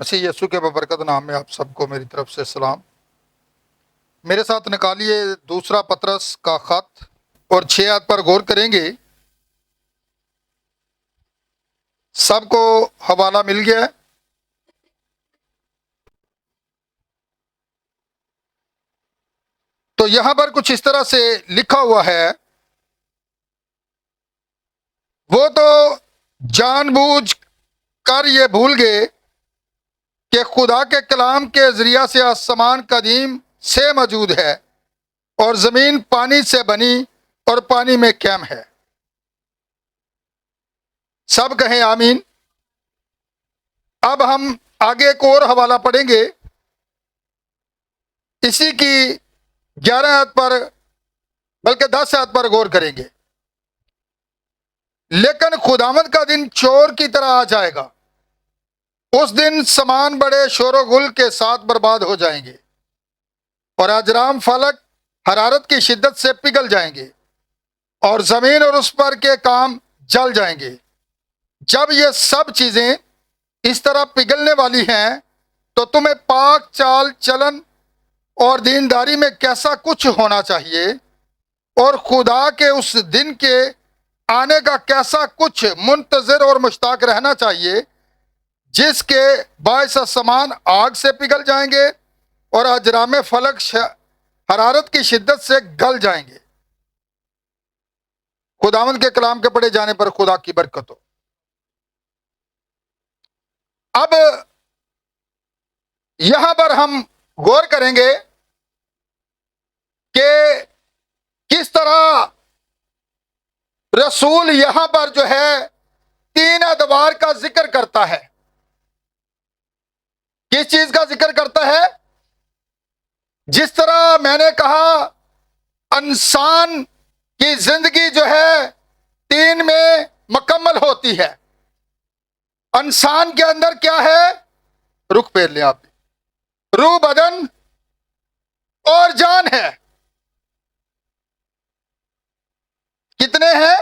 مسیح یسوع کے ببرکت نام میں آپ سب کو میری طرف سے سلام۔ میرے ساتھ نکالیے دوسرا پطرس کا خط اور 6 آیت پر غور کریں گے۔ سب کو حوالہ مل گیا ہے؟ تو یہاں پر کچھ اس طرح سے لکھا ہوا ہے، وہ تو جان بوجھ کر یہ بھول گئے کہ خدا کے کلام کے ذریعہ سے آسمان قدیم سے موجود ہے اور زمین پانی سے بنی اور پانی میں قائم ہے۔ سب کہیں آمین۔ اب ہم آگے ایک اور حوالہ پڑھیں گے، اسی کی 11 آیت پر بلکہ 10 آیت پر غور کریں گے۔ لیکن خداوند کا دن چور کی طرح آ جائے گا، اس دن سامان بڑے شور و غل کے ساتھ برباد ہو جائیں گے اور اجرام فلک حرارت کی شدت سے پگھل جائیں گے اور زمین اور اس پر کے کام جل جائیں گے۔ جب یہ سب چیزیں اس طرح پگھلنے والی ہیں تو تمہیں پاک چال چلن اور دینداری میں کیسا کچھ ہونا چاہیے اور خدا کے اس دن کے آنے کا کیسا کچھ منتظر اور مشتاق رہنا چاہیے، جس کے باعث سامان آگ سے پگھل جائیں گے اور اجرام فلک حرارت کی شدت سے گل جائیں گے۔ خداوند کے کلام کے پڑھے جانے پر خدا کی برکت ہو۔ اب یہاں پر ہم غور کریں گے کہ کس طرح رسول یہاں پر جو ہے 3 ادوار کا ذکر کرتا ہے۔ کس چیز کا ذکر کرتا ہے؟ جس طرح میں نے کہا انسان کی زندگی جو ہے 3 میں مکمل ہوتی ہے۔ انسان کے اندر کیا ہے؟ رخ پھیر لیں آپ، روح، بدن اور جان ہے۔ کتنے ہیں؟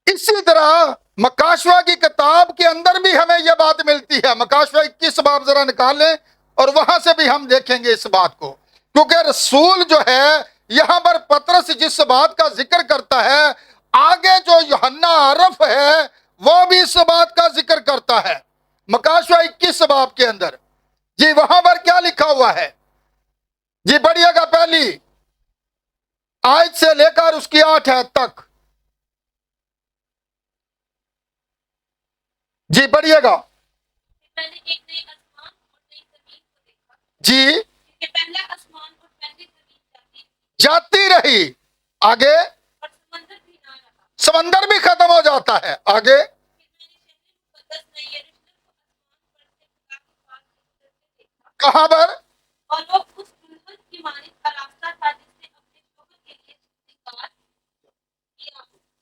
اسی طرح مکاشوہ کی کتاب کے اندر بھی ہمیں یہ بات ملتی ہے۔ مکاشوہ 21 باب ذرا نکال لیں اور وہاں سے بھی ہم دیکھیں گے اس بات کو، کیونکہ رسول جو ہے یہاں پر پطرس جس بات کا ذکر کرتا ہے، آگے جو یوحنا عارف ہے وہ بھی اس بات کا ذکر کرتا ہے۔ مکاشوہ 21 باب کے اندر جی وہاں پر کیا لکھا ہوا ہے؟ جی پڑھیے گا پہلی آیت سے لے کر اس کی 8 آیت تک۔ جی پڑھیے گا جی۔ جاتی رہی آگے، سمندر بھی ختم ہو جاتا ہے آگے۔ کہاں پر؟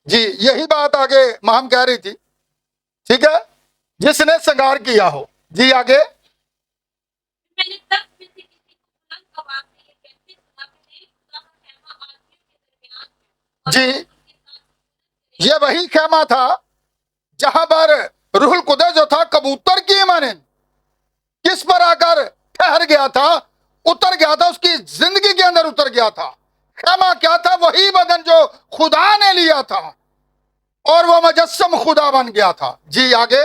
جی یہی بات آگے مہم کہہ رہی تھی، ٹھیک ہے، جس نے سنگار کیا ہو۔ جی آگے۔ جی یہ وہی خیمہ تھا جہاں پر روح القدس جو تھا کبوتر کی مانند کس پر آ کر ٹھہر گیا تھا، اتر گیا تھا، اس کی زندگی کے اندر اتر گیا تھا۔ خیمہ کیا تھا؟ وہی بدن جو خدا نے لیا تھا اور وہ مجسم خدا بن گیا تھا۔ جی آگے۔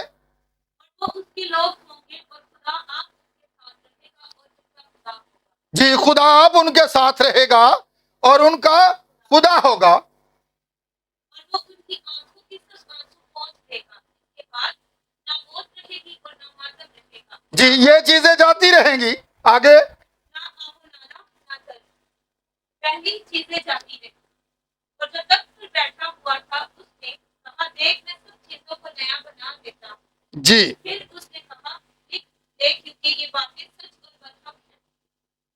جی خدا اب ان کے ساتھ رہے گا اور ان کا خدا ہوگا۔ جی یہ چیزیں جاتی رہیں گی آگے۔ پہلی چیزیں جاتی رہی اور جب تک پھر بیٹھا ہوا تھا اس نے کہا دیکھ میں سب چیزوں کو نیا بنا دیتا ہوں۔ جی پھر اس نے کہا لکھ دے کیونکہ یہ باتیں سچ اور برحق ہیں۔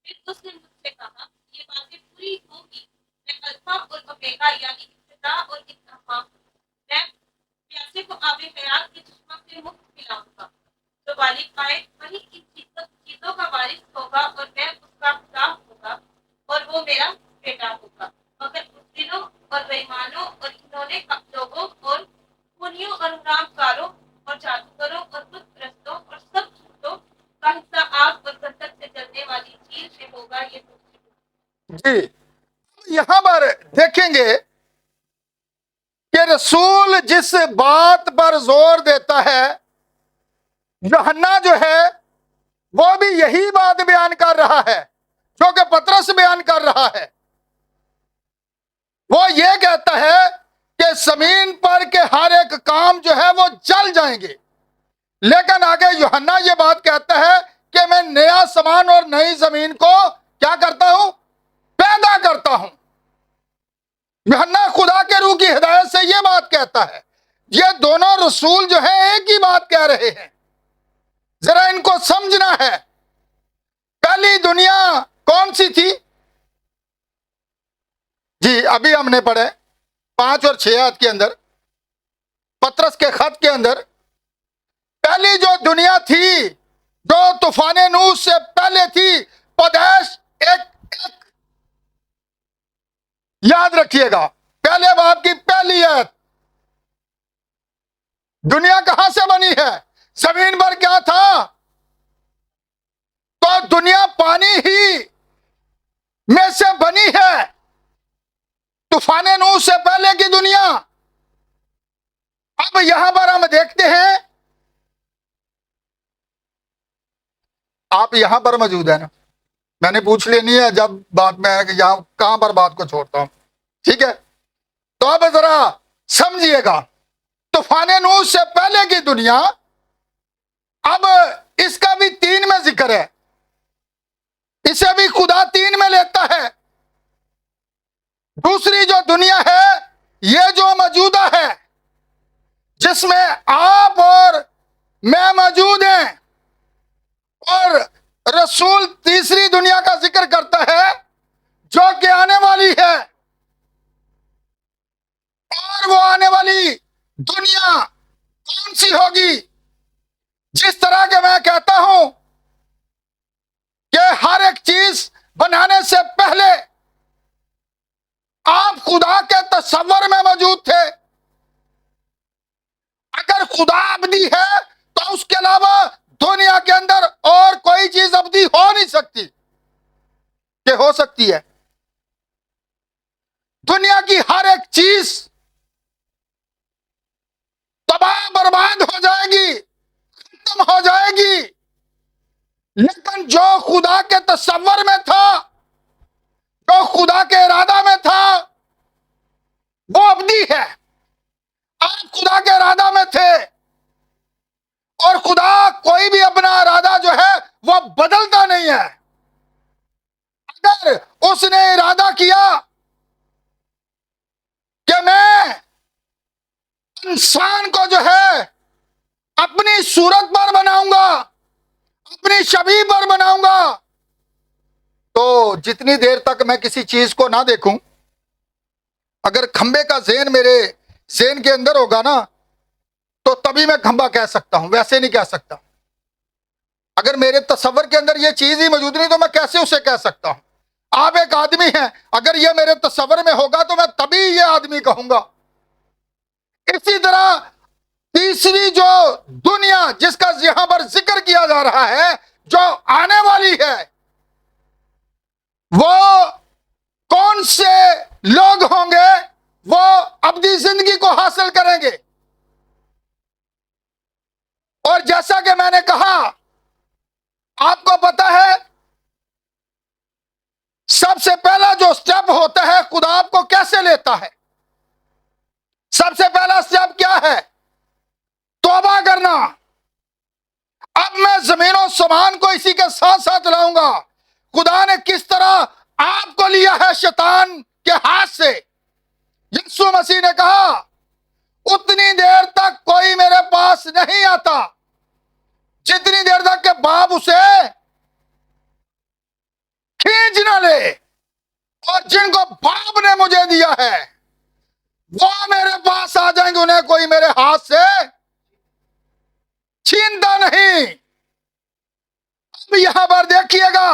پھر اس نے مجھ سے کہا یہ باتیں پوری ہوگی، میں الفا اور اومیگا یعنی ابتدا اور انتہا ہوں۔ میں پیاسے کو آب حیات کے چشمہ سے مفت پلاؤں گا، جو والی پائے وہی ان چیزوں کا وارث ہوگا اور میں اس کا خدا ہوگا اور وہ میرا بیٹا ہوگا۔ مگر بزدلوں اور بےایمانوں اور انہوں نے لوگوں اور خونیوں اور حرام کاروں اور جادوگروں دیکھیں گے کہ رسول جس بات پر زور دیتا ہے، یوحنا جو ہے وہ بھی یہی بات بیان کر رہا ہے جو کہ پطرس بیان کر رہا ہے۔ وہ یہ کہتا ہے کہ زمین پر کے ہر ایک کام جو ہے وہ جل جائیں گے، لیکن آگے یوحنا یہ بات کہتا ہے کہ میں نیا آسمان اور نئی زمین کو کیا کرتا ہوں؟ پیدا کرتا ہوں۔ یوحنا خدا کے روح کی ہدایت سے یہ بات کہتا ہے۔ یہ دونوں رسول جو ہیں ایک ہی بات کہہ رہے ہیں، ذرا ان کو سمجھنا ہے۔ پہلی دنیا کون سی تھی؟ جی ابھی ہم نے پڑھے 5 اور 6 آیت کے اندر، پطرس کے خط کے اندر، پہلی جو دنیا تھی جو طوفان نوح سے پہلے تھی، پیدائش ایک یاد رکھیے گا، پہلے باب کی پہلی آیت۔ دنیا کہاں سے بنی ہے؟ زمین پر کیا تھا؟ تو دنیا پانی ہی میں سے بنی ہے، طوفان نوح سے پہلے کی دنیا۔ اب یہاں پر ہم دیکھتے ہیں، آپ یہاں پر موجود ہیں نا، میں نے پوچھ لینی ہے جب بات میں ہے کہ یہاں کہاں پر بات کو چھوڑتا ہوں، ٹھیک ہے؟ تو اب ذرا سمجھیے گا، طوفان نوح سے پہلے کی دنیا، اب اس کا بھی 3 میں ذکر ہے، اسے بھی خدا 3 میں لیتا ہے۔ دوسری جو دنیا ہے، یہ جو موجودہ ہے، جس میں آپ اور میں موجود ہیں، اور رسول تیسری دنیا کا ذکر کرتا ہے جو کہ آنے والی ہے۔ اور وہ آنے والی دنیا کون سی ہوگی؟ جس طرح کہ میں کہتا ہوں کہ ہر ایک چیز بنانے سے پہلے آپ خدا کے تصور میں موجود تھے۔ اگر خدا ابدی ہے تو اس کے علاوہ دنیا کے اندر اور کوئی چیز ابدی ہو نہیں سکتی، کہ ہو سکتی ہے؟ دنیا کی ہر ایک چیز تباہ برباد ہو جائے گی، ختم ہو جائے گی، لیکن جو خدا کے تصور میں تھا، جو خدا کے ارادہ میں تھا، وہ ابدی ہے۔ آپ خدا کے ارادہ میں تھے، اور خدا کوئی بھی اپنا ارادہ جو ہے وہ بدلتا نہیں ہے۔ اگر اس نے ارادہ کیا کہ میں انسان کو جو ہے اپنی صورت پر بناؤں گا، اپنی شبیہ پر بناؤں گا، تو جتنی دیر تک میں کسی چیز کو نہ دیکھوں، اگر کھمبے کا ذہن میرے ذہن کے اندر ہوگا نا، تو تبھی میں کھمبا کہہ سکتا ہوں، ویسے نہیں کہہ سکتا۔ اگر میرے تصور کے اندر یہ چیز ہی موجود نہیں تو میں کیسے اسے کہہ سکتا ہوں؟ آپ ایک آدمی ہیں، اگر یہ میرے تصور میں ہوگا تو میں تبھی یہ آدمی کہوں گا۔ اسی طرح تیسری جو دنیا جس کا یہاں پر ذکر کیا جا رہا ہے، جو آنے والی ہے، وہ کون سے لوگ ہوں گے؟ وہ ابدی زندگی کو حاصل کریں گے۔ اور جیسا کہ میں نے کہا، آپ کو پتا ہے سب سے پہلا جو سٹیپ ہوتا ہے، خدا آپ کو کیسے لیتا ہے؟ سب سے پہلا سٹیپ کیا ہے؟ توبہ کرنا۔ اب میں زمین و سمان کو اسی کے ساتھ ساتھ لاؤں گا۔ خدا نے کس طرح آپ کو لیا ہے شیطان کے ہاتھ سے۔ یسوع مسیح نے کہا، اتنی دیر تک کوئی میرے پاس نہیں آتا جتنی دیر تک کہ باپ اسے کھینچ نہ لے، اور جن کو باپ نے مجھے دیا ہے وہ میرے پاس آ جائیں گے، انہیں کوئی میرے ہاتھ سے چھینتا نہیں۔ اب یہاں پر دیکھیے گا،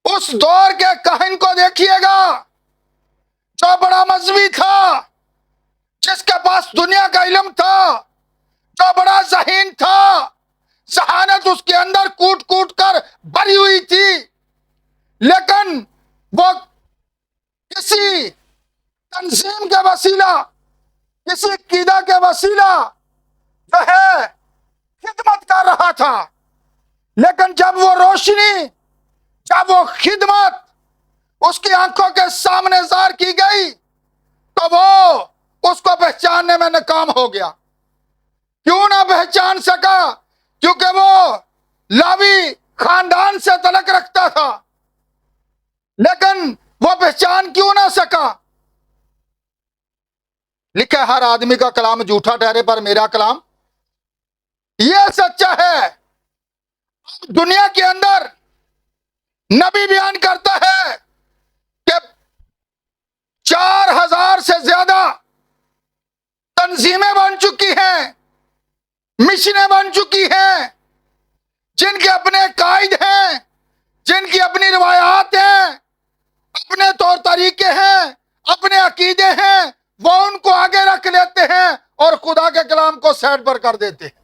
اس دور کے کاہن کو دیکھیے گا جو بڑا مذہبی تھا، جس کے پاس دنیا کا علم تھا، جو بڑا ذہین تھا، ذہانت اس کے اندر کوٹ کوٹ کر بھری ہوئی تھی، لیکن وہ کسی تنظیم کے وسیلہ، کسی عقیدہ کے وسیلہ جو ہے خدمت کر رہا تھا، لیکن جب وہ روشنی، جب وہ خدمت اس کی آنکھوں کے سامنے ظاہر کی گئی تو وہ اس کو پہچاننے میں ناکام ہو گیا۔ کیوں نہ پہچان سکا؟ کیونکہ وہ لاوی خاندان سے تعلق رکھتا تھا، لیکن وہ پہچان کیوں نہ سکا؟ لکھا ہے ہر آدمی کا کلام جھوٹا ٹھہرے پر میرا کلام یہ سچا ہے۔ دنیا کے اندر نبی بیان کرتا ہے کہ 4000 سے زیادہ تنظیمیں بن چکی ہیں، مشنیں بن چکی ہیں، جن کے اپنے قائد ہیں، جن کی اپنی روایات ہیں، اپنے طور طریقے ہیں، اپنے عقیدے ہیں، وہ ان کو آگے رکھ لیتے ہیں اور خدا کے کلام کو سائڈ پر کر دیتے ہیں۔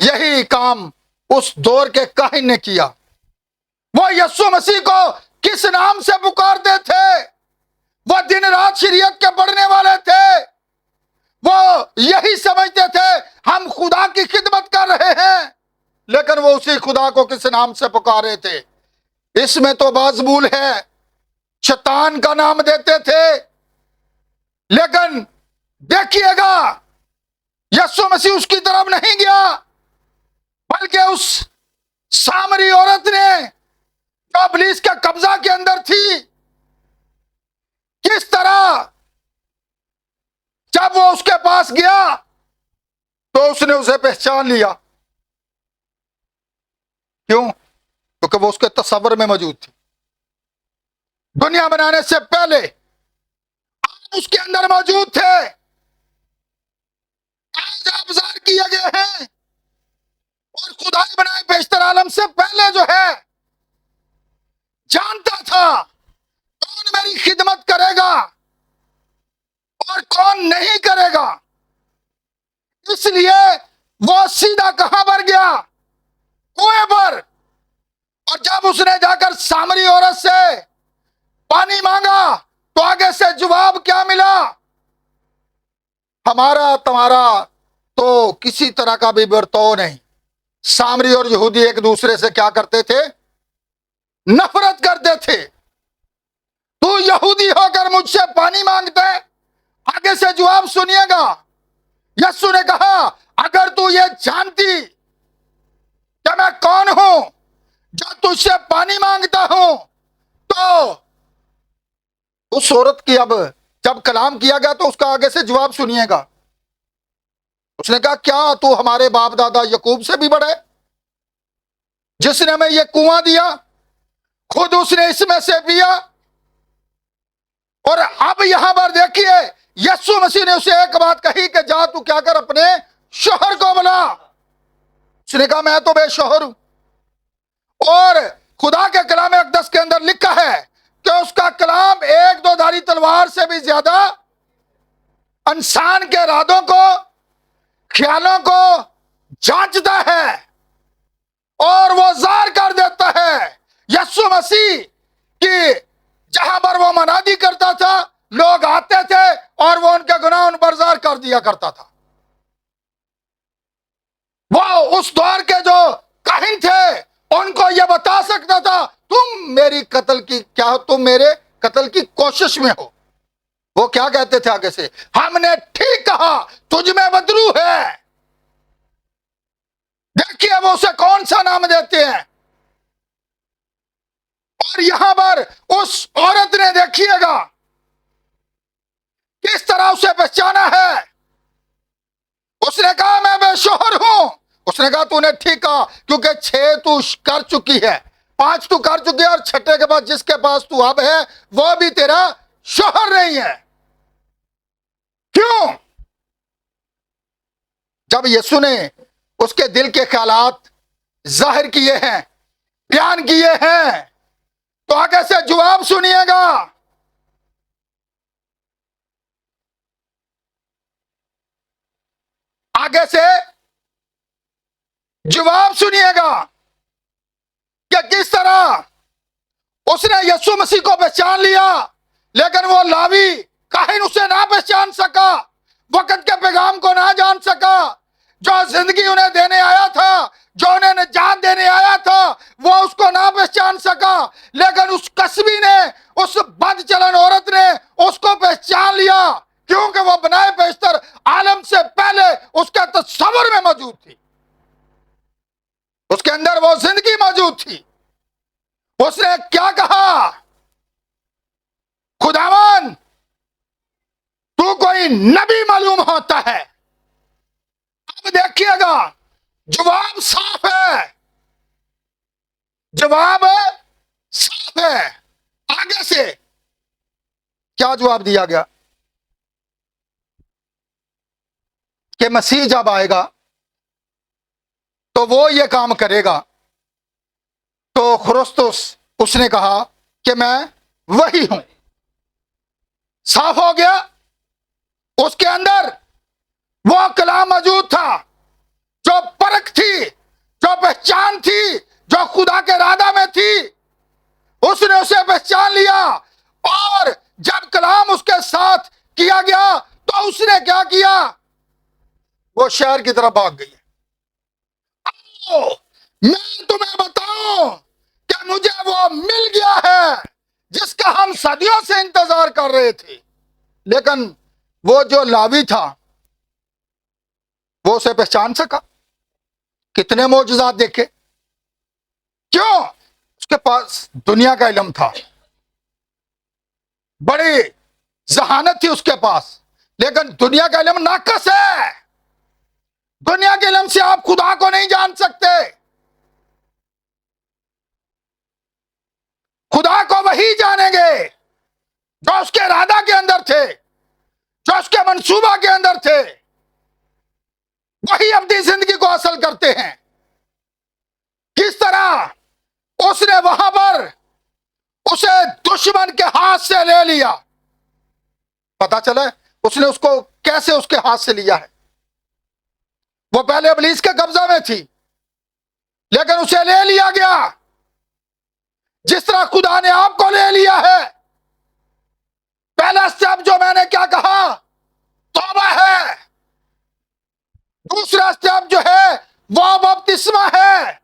یہی کام اس دور کے کاہن نے کیا۔ وہ یسوع مسیح کو کس نام سے پکارتے تھے؟ وہ دن رات شریعت کے پڑھنے والے تھے، وہ یہی سمجھتے تھے ہم خدا کی خدمت کر رہے ہیں، لیکن وہ اسی خدا کو کس نام سے پکارے تھے؟ اس میں تو بازبول ہے، شیطان کا نام دیتے تھے۔ لیکن دیکھیے گا یسوع مسیح اس کی طرف نہیں گیا، بلکہ اس سامری عورت نے جو ابلیس کے قبضہ کے اندر تھی، کس طرح جب وہ اس کے پاس گیا تو اس نے اسے پہچان لیا۔ کیوں؟ کیونکہ وہ اس کے تصور میں موجود تھی۔ دنیا بنانے سے پہلے آپ اس کے اندر موجود تھے، آج آپ ظاہر کیے گئے ہیں، اور خدائی بنائے بیشتر عالم سے پہلے جو ہے جانتا تھا کون میری خدمت کرے گا اور کون نہیں کرے گا۔ اس لیے وہ سیدھا کہاں پر گیا؟ کنویں پر۔ اور جب اس نے جا کر سامری عورت سے پانی مانگا تو آگے سے جواب کیا ملا؟ ہمارا تمہارا تو کسی طرح کا بھی برتاؤ نہیں۔ سامری اور یہودی ایک دوسرے سے کیا کرتے تھے؟ نفرت کرتے تھے۔ تو یہودی ہو کر مجھ سے پانی مانگتا ہے، آگے سے جواب سنیے گا۔ یسوع نے کہا اگر تو یہ جانتی کہ میں کون ہوں جو تجھ سے پانی مانگتا ہوں، تو اس عورت کی اب جب کلام کیا گیا تو اس کا آگے سے جواب سنیے گا۔ اس نے کہا کیا تو ہمارے باپ دادا یعقوب سے بھی بڑا ہے، جس نے ہمیں یہ کنواں دیا، خود اس نے اس میں سے پیا؟ اور اب یہاں پر دیکھیے یسوع مسیح نے اسے ایک بات کہی کہ جا تو کیا کر اپنے شوہر کو بلا۔ اس نے کہا میں تو بے شوہر ہوں۔ اور خدا کے کلام اقدس کے اندر لکھا ہے کہ اس کا کلام ایک دو دھاری تلوار سے بھی زیادہ انسان کے ارادوں کو، خیالوں کو جانچتا ہے اور وہ ظاہر کر دیتا ہے۔ یسوع مسیح کی جہاں پر وہ منادی کرتا تھا لوگ آتے تھے اور وہ ان کے گناہ ان پر ظاہر کر دیا کرتا تھا۔ وہ اس دور کے جو کاہن تھے ان کو یہ بتا سکتا تھا تم میری قتل کی کیا ہو، تم میرے قتل کی کوشش میں ہو۔ وہ کیا کہتے تھے آگے سے؟ ہم نے ٹھیک کہا تجھ میں بدرو ہے۔ دیکھیے وہ اسے کون سا نام دیتے ہیں۔ اور یہاں پر اس عورت نے دیکھیے گا کس طرح اسے پہچانا ہے۔ اس نے کہا میں بے شوہر ہوں۔ اس نے کہا تو نے ٹھیک کہا، کیونکہ 6 تو کر چکی ہے، 5 تو کر چکی ہے، اور 6 کے بعد جس کے پاس تو اب ہے وہ بھی تیرا شوہر نہیں ہے۔ کیوں؟ جب یسوع نے اس کے دل کے خیالات ظاہر کیے ہیں، بیان کیے ہیں، تو آگے سے جواب سنیے گا۔ آگے سے جواب سنیے گا کہ کس طرح اس نے یسوع مسیح کو پہچان لیا، लेकिन वो लावी काहिन उसे ना पहचान सका, वक्त के पैगाम को ना जान सका। जो जिंदगी उन्हें देने आया था, जो उन्हें निजात देने आया था, वो उसको ना पहचान सका। लेकिन उस कस्बी ने, उस बदचलन औरत ने उसको पहचान लिया, क्योंकि वो बनाए बेशतर आलम से पहले उसके तस्वुर में मौजूद थी, उसके अंदर वो जिंदगी मौजूद थी। उसने क्या कहा, खुदावन तू कोई नबी मालूम होता है। अब देखिएगा, जवाब साफ है, जवाब साफ है। आगे से क्या जवाब दिया गया कि मसीह जब आएगा तो वो ये काम करेगा। तो खुरस्तुस उसने कहा कि मैं वही हूं। साफ हो गया, उसके अंदर वो कलाम मौजूद था, जो परख थी, जो पहचान थी, जो खुदा के इरादा में थी। उसने उसे पहचान लिया, और जब कलाम उसके साथ किया गया तो उसने क्या किया, वो शहर की तरफ भाग गई। मैं तुम्हें बताऊं कि मुझे वो मिल गया है जिसका हम सदियों से इंतजार कर रहे थे। लेकिन वो जो लावी था वो उसे पहचान सका। कितने मौजूदात देखे, क्यों? उसके पास दुनिया का इल्म था, बड़ी जहानत थी उसके पास, लेकिन दुनिया का इल्म नाकस है। दुनिया के इल्म से आप खुदा को नहीं जान सकते। खुदा को वही जानेंगे जो उसके इरादा के अंदर थे, जो उसके मंसूबा के अंदर थे। वही अपनी जिंदगी को हासिल करते हैं। किस तरह उसने वहां पर उसे दुश्मन के हाथ से ले लिया, पता चला उसने उसको कैसे उसके हाथ से लिया है। वो पहले इब्लीस के कब्जा में थी, लेकिन उसे ले लिया गया, जिस तरह खुदा ने आपको ले लिया है। पहला स्टेप जो मैंने क्या कहा, तौबा है। दूसरा स्टेप जो है वो बपतिस्मा है।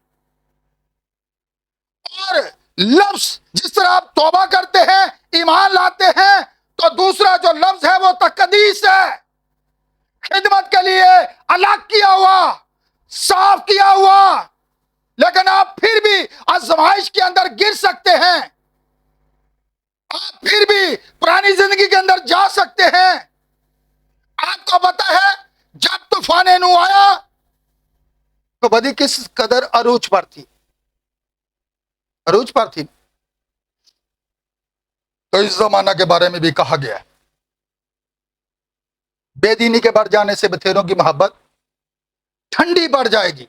और लफ्ज जिस तरह आप तौबा करते हैं, ईमान लाते हैं, तो दूसरा जो लफ्ज है वो तकदीस है। खिदमत के लिए अलग किया हुआ, साफ किया हुआ। लेकिन आप फिर भी आजमाइश के अंदर गिर सकते हैं, आप फिर भी पुरानी जिंदगी के अंदर जा सकते हैं। आपको पता है, जब तूफान नूह आया तो बदी किस कदर अरूज पर थी, अरूज पर थी। तो इस जमाना के बारे में भी कहा गया है, बेदीनी के बढ़ जाने से बथेरों की मोहब्बत ठंडी पड़ जाएगी।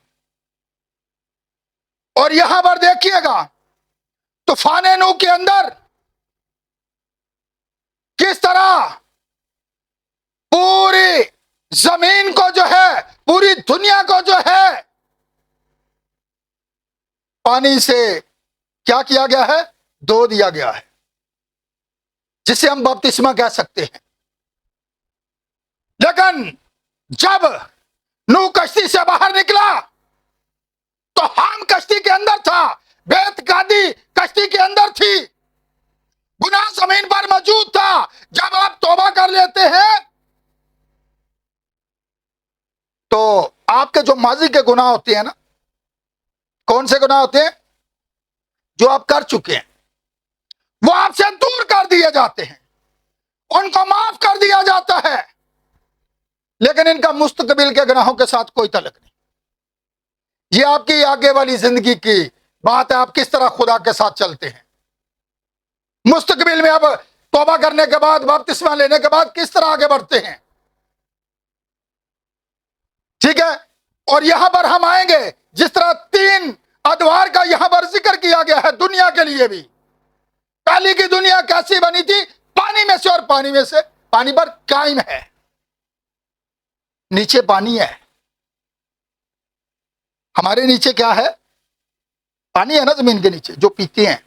और यहां पर देखिएगा, तूफान नूह के अंदर किस तरह पूरी जमीन को जो है, पूरी दुनिया को जो है, पानी से क्या किया गया है, धो दिया गया है, जिसे हम बपतिस्मा कह सकते हैं। लेकिन जब नूह कश्ती से बाहर निकला तो हाम कश्ती के अंदर था, बेत गादी कश्ती के अंदर थी, गुनाह जमीन पर मौजूद था। जब आप तौबा कर लेते हैं तो आपके जो माजी के गुनाह होते हैं ना, कौन से गुनाह होते हैं, जो आप कर चुके हैं, वो आपसे दूर कर दिए जाते हैं, उनको माफ कर दिया जाता है। लेकिन इनका मुस्तकबिल के गुनाहों के साथ कोई तल्लुक नहीं। ये आपकी आगे वाली जिंदगी की बात है, आप किस तरह खुदा के साथ चलते हैं। मुस्तकबिल में अब तौबा करने के बाद, बपतिस्मा लेने के बाद किस तरह आगे बढ़ते हैं, ठीक है। और यहां पर हम आएंगे, जिस तरह 3 अदवार का यहां पर जिक्र किया गया है दुनिया के लिए भी। पहली की दुनिया कैसी बनी थी, पानी में से, और पानी में से पानी पर कायम है, नीचे पानी है। हमारे नीचे क्या है, पानी है ना, जमीन के नीचे जो पीते हैं,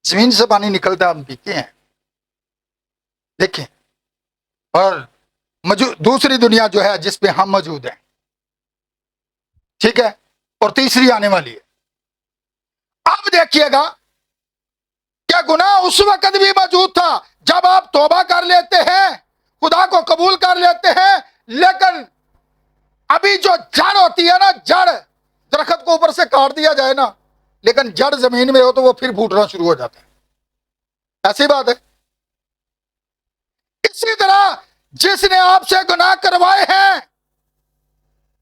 जमीन से पानी निकलता है, हम पीते हैं। देखें, और दूसरी दुनिया जो है जिस पे हम मौजूद हैं, ठीक है, और तीसरी आने वाली है। अब देखिएगा क्या गुनाह उस वक्त भी मौजूद था जब आप तौबा कर लेते हैं, खुदा को कबूल कर लेते हैं, लेकिन अभी जो जड़ होती है ना, जड़, दरख्त को ऊपर से काट दिया जाए ना, लेकिन जड़ जमीन में हो तो वो फिर फूटना शुरू हो जाता है। ऐसी बात है। इसी तरह जिसने आपसे गुनाह करवाए हैं,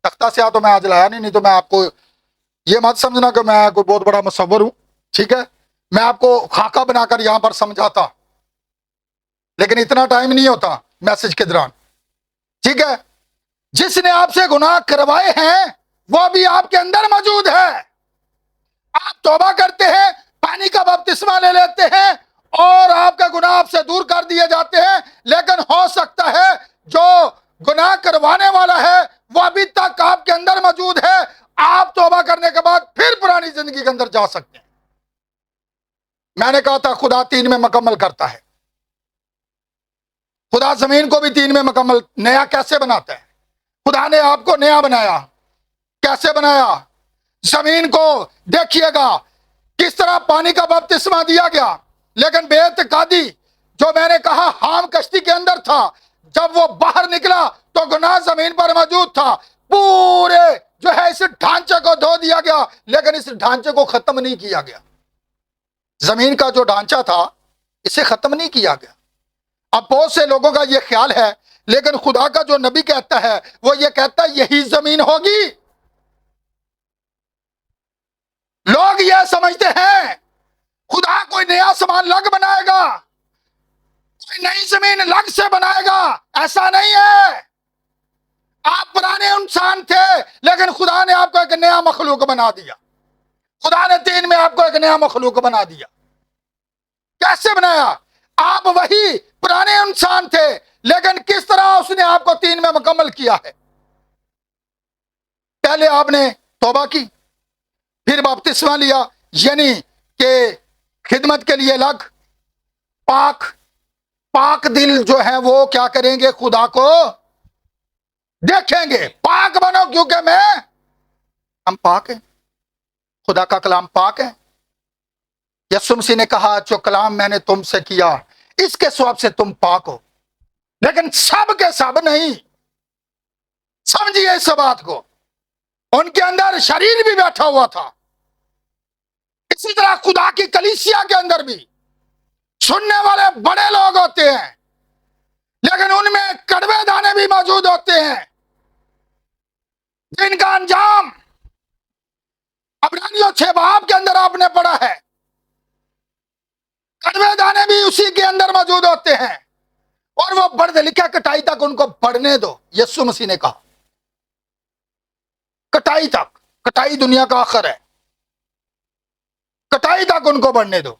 तख्ता से तो मैं आज लाया नहीं तो मैं आपको ये मत समझना कि मैं कोई बहुत बड़ा मुसव्वर हूं, ठीक है, मैं आपको खाका बनाकर यहां पर समझाता, लेकिन इतना टाइम नहीं होता मैसेज के दौरान, ठीक है। जिसने आपसे गुनाह करवाए हैं वो भी आपके अंदर मौजूद है। आप तौबा करते हैं, पानी का बपतिस्मा ले लेते हैं और आपका गुनाह आपसे दूर कर दिए जाते हैं, लेकिन हो सकता है जो गुनाह करवाने वाला है वो अभी तक आपके अंदर मौजूद है। आप तौबा करने के बाद फिर पुरानी जिंदगी के अंदर जा सकते हैं। मैंने कहा था खुदा 3 में मुकम्मल करता है। खुदा जमीन को भी 3 में मुकम्मल नया कैसे बनाता है? खुदा ने आपको नया बनाया। कैसे बनाया? जमीन को देखिएगा किस तरह पानी का बपतिस्मा दिया गया, लेकिन बेइत्तेकादी जो मैंने कहा हाम कश्ती के अंदर था, जब वो बाहर निकला तो गुनाह जमीन पर मौजूद था। पूरे जो है इस ढांचे को धो दिया गया, लेकिन इस ढांचे को खत्म नहीं किया गया। जमीन का जो ढांचा था इसे खत्म नहीं किया गया। अब बहुत से लोगों का यह ख्याल है, लेकिन खुदा का जो नबी कहता है वो ये कहता है यही जमीन होगी। लोग यह समझते हैं खुदा कोई नया सामान लग बनाएगा, कोई नई जमीन अलग से बनाएगा। ऐसा नहीं है। आप पुराने इंसान थे, लेकिन खुदा ने आपको एक नया मखलूक बना दिया। खुदा ने 3 में आपको एक नया मखलूक बना दिया। कैसे बनाया? आप वही पुराने इंसान थे, लेकिन किस तरह उसने आपको 3 में मुकम्मल किया है। पहले आपने तौबा की, फिर बपतिस्मा लिया, यानी कि खिदमत के लिए अलग, पाक दिल जो है वो क्या करेंगे? खुदा को देखेंगे। पाक बनो, क्योंकि हम पाक हैं। खुदा का कलाम पाक है। यीशु मसीह ने कहा जो कलाम मैंने तुमसे किया इसके स्वाब से तुम पाक हो, लेकिन सब के सब नहीं। समझिए इस बात को। उनके अंदर शरीर भी बैठा हुआ था। इसी तरह खुदा की कलीसिया के अंदर भी सुनने वाले बड़े लोग होते हैं, लेकिन उनमें कड़वे दाने भी मौजूद होते हैं, जिनका अंजाम अब्रानियों 6 बाब के अंदर आपने पढ़ा है। कड़वे दाने भी उसी के अंदर मौजूद होते हैं, और वो बढ़ लिखा कटाई तक उनको बढ़ने दो। यीशु मसीह ने कहा कटाई तक, कटाई दुनिया का आखिर है, कटाई तक उनको बढ़ने दो।